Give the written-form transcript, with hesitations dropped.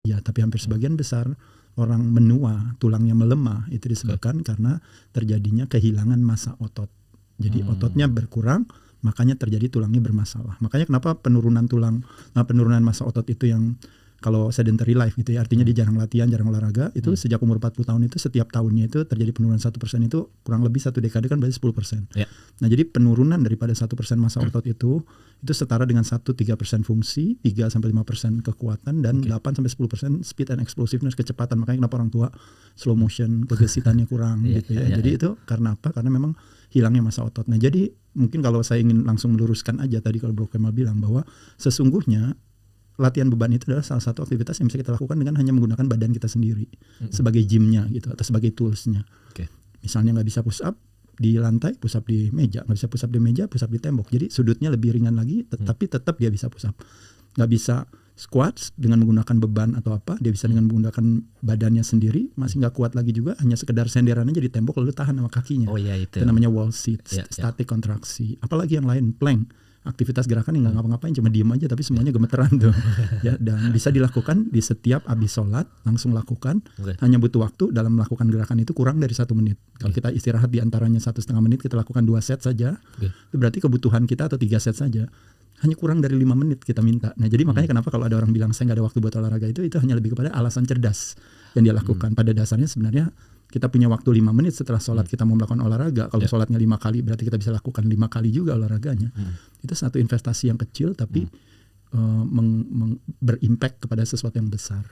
Ya, tapi hampir sebagian besar orang menua, tulangnya melemah, itu disebabkan karena terjadinya kehilangan massa otot. Jadi ototnya berkurang, makanya terjadi tulangnya bermasalah. Makanya kenapa penurunan massa otot itu yang kalau sedentary life gitu ya, artinya dia jarang latihan, jarang olahraga, itu sejak umur 40 tahun itu setiap tahunnya itu terjadi penurunan 1% itu kurang lebih 1 dekade kan berarti 10%. Ya. Nah, jadi penurunan daripada 1% massa otot itu setara dengan 1-3% fungsi, 3-5% kekuatan, dan 8-10% speed and explosiveness, kecepatan. Makanya kenapa orang tua slow motion, kegesitannya kurang gitu ya. Jadi itu karena apa? Karena memang hilangnya massa otot. Nah, jadi mungkin kalau saya ingin langsung meluruskan aja tadi kalau Bro Kemal bilang bahwa sesungguhnya latihan beban itu adalah salah satu aktivitas yang bisa kita lakukan dengan hanya menggunakan badan kita sendiri sebagai gymnya gitu atau sebagai toolsnya. Misalnya nggak bisa push up di lantai, push up di meja, nggak bisa push up di meja, push up di tembok. Jadi sudutnya lebih ringan lagi, tapi tetap dia bisa push up. Nggak bisa squats dengan menggunakan beban atau apa, dia bisa dengan menggunakan badannya sendiri, masih nggak kuat lagi juga, hanya sekedar senderan aja di tembok lalu tahan sama kakinya. Itu namanya wall sit, static kontraksi. Apalagi yang lain, plank. Aktivitas gerakan yang nggak ngapa-ngapain, cuma diem aja tapi semuanya gemeteran tuh. Ya, dan bisa dilakukan di setiap habis sholat, langsung lakukan. Hanya butuh waktu dalam melakukan gerakan itu kurang dari 1 menit. Kalau kita istirahat di antaranya 1,5 menit, kita lakukan 2 set saja. Itu berarti kebutuhan kita atau 3 set saja hanya kurang dari 5 menit kita minta. Nah, jadi makanya kenapa kalau ada orang bilang saya nggak ada waktu buat olahraga itu hanya lebih kepada alasan cerdas yang dia lakukan. Pada dasarnya sebenarnya kita punya waktu 5 menit setelah sholat kita mau melakukan olahraga. Kalau sholatnya 5 kali berarti kita bisa lakukan 5 kali juga olahraganya. Itu satu investasi yang kecil tapi berimpact kepada sesuatu yang besar.